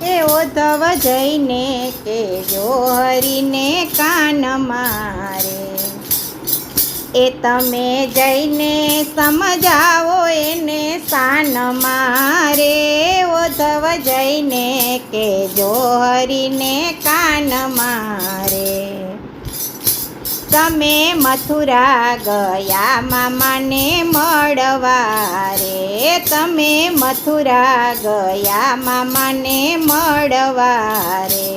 એ ઉદ્ધવ જઈને કેજો હરીને કાન મારે, એ તમે જઈને સમજાવો એને શાન મારે, ઉદ્ધવ જઈને કેજો હરીને કાન મારે. તમે મથુરા ગયા મામાને મળવા રે, તમે મથુરા ગયા મામાને મળવા રે,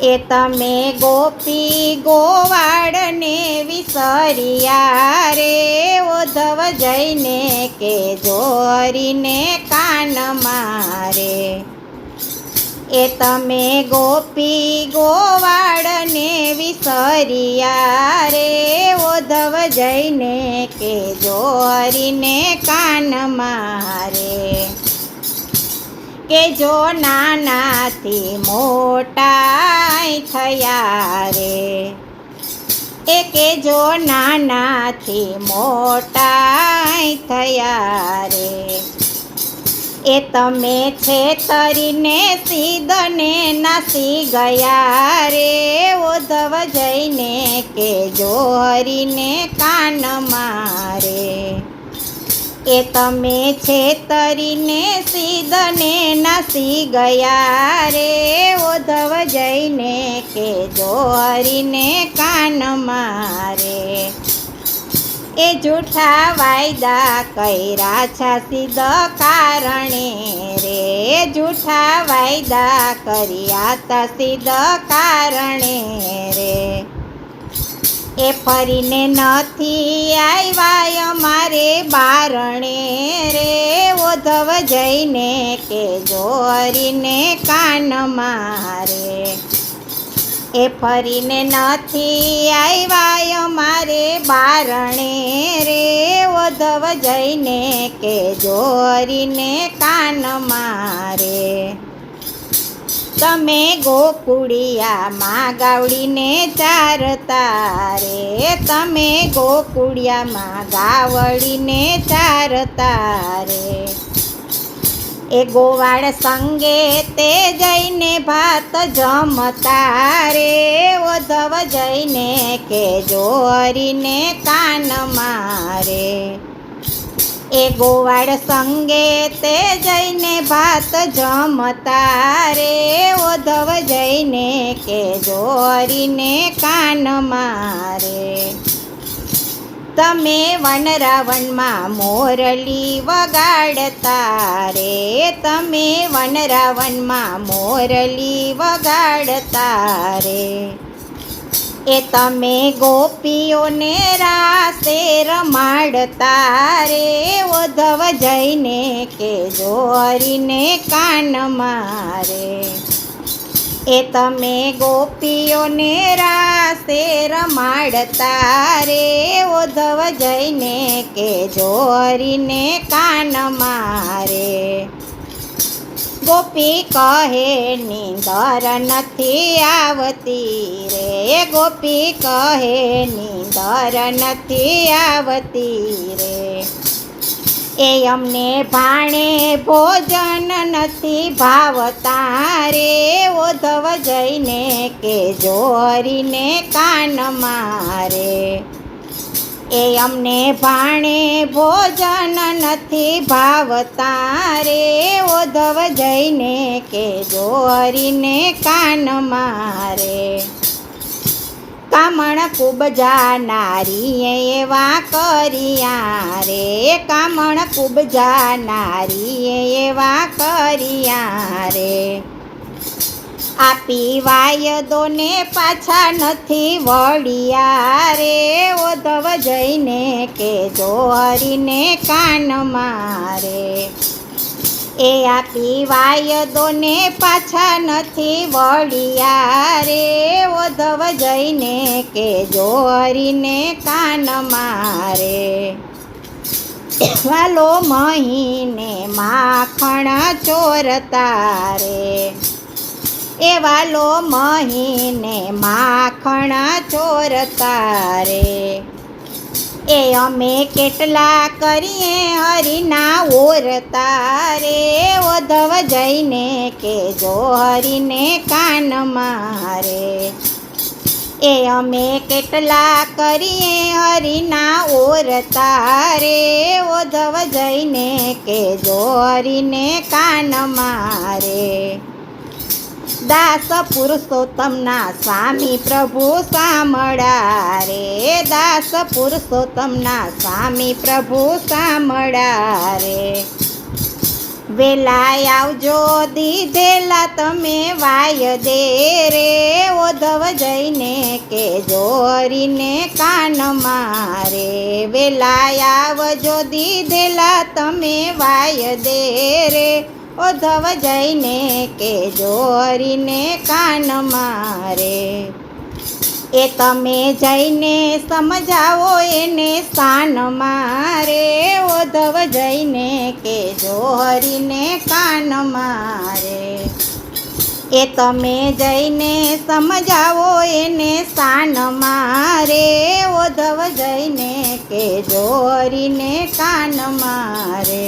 એ તમે ગોપી ગોવાળને વિસર્યા રે, ઉદ્ધવ જઈને કેજો હરીને કાન મારે, એ તમે ગોપી ગોવાળને વિસર્યા રે, ઉદ્ધવ જઈને કેજો હરીને કાન મારે, કે જો નાનાથી મોટા થયા રે, એ કે જો નાનાથી મોટા થયા રે, એ તમે છેતરીને સીધને નાસી ગયા રે, ઉદ્ધવ જઈને કેજો હરીને કાન મારે, એ તમે છેતરીને સીધને નાસી ગયા રે, ઉદ્ધવ જઈને કેજો હરીને કાન મારે, એ જૂઠા વાયદા કર્યા છાસીદ કારણે રે, જૂઠા વાયદા કર્યા તસીદ કારણે રે, એ ફરીને નથી આવ્યા અમારે બારણે રે, ઉદ્ધવ જઈને કેજો હરીને કાન મારે, એ ફરીને નથી આવ્યા અમારે બારણે રે, ઉદ્ધવ જઈને કેજો હરીને કાન મારે. તમે ગોકુળિયામાં ગાવડીને ચારતા રે, તમે ગોકુળિયામાં ગાવડીને ચારતા રે, એ ગોવાળ સંગે તે જઈને ભાત જમતા રે, ઉદ્ધવ જઈને કેજો હરીને કાન મારે, એ ગોવાળ સંગે તે જઈને ભાત જમતા રે, ઉદ્ધવ જઈને કેજો હરીને કાન મારે, તમે વન રાવણમાં મોરલી વગાડતા રે, તમે વન રાવણમાં મોરલી વગાડતા રે, એ તમે ગોપીઓને રાસે રમાડતા રે, ઉદ્ધવ જઈને કેજો હરીને કાન મારે, એ તમે ગોપીઓને રાસે રમાડતા રે, ઉદ્ધવ જઈને કેજો હરીને કાન મારે, ગોપી કહે નીંદર નથી આવતી રે, ગોપી કહે નીંદર નથી આવતી રે, એ અમને ભાણે ભોજન નથી ભાવતા રે, ઉદ્ધવ જઈને કેજો હરીને કાન મારે, એ અમને ભાણે ભોજન નથી ભાવતા રે, ઉદ્ધવ જઈને કેજો હરીને કાન મારે, કામણ કુબજા નારીએ એવા કર્યા રે, કામણ કુબજા નારીએ એવા કર્યા રે, આપી વાયદોને પાછા નથી વળ્યા રે, ઉદ્ધવ જઈને કેજો હરીને કાન મારે, એ આપી વાયદોને પાછા નથી વળ્યા રે, ઉદ્ધવ જઈને કેજો હરીને કાન મારે, વાલો મહીને માખણ ચોરતા રે, એ વાલો મહીને માખણ ચોરતા રે, એ અમે કેટલા કરીએ હરિના ઓરતા રે ઉદ્ધવ જઈને કેજો હરિને કાન મારે એ અમે કેટલા કરીએ હરિના ઓરતા રે ઉદ્ધવ જઈને કેજો હરિને કાન મારે દાસ પુરુષોત્તમના સ્વામી પ્રભુ સાંભળા રે દાસ પુરુષોત્તમના સ્વામી પ્રભુ સાંભળા રે વેલા આવજો દીધેલા તમે વાયદે રે ઉદ્ધવ જઈને કેજો હરિને કાન મારે વેલા આવજો દીધેલા તમે વાયદે રે ઉદ્ધવ જઈને કેજો હરિને કાન મારે એ તમે જઈને સમજાવો એને સ્થાન મારે ઉદ્ધવ જઈને કેજો હરિને કાન મારે એ તમે જઈને સમજાવો એને સ્થાન મારે ઉદ્ધવ જઈને કેજો હરિને કાન મારે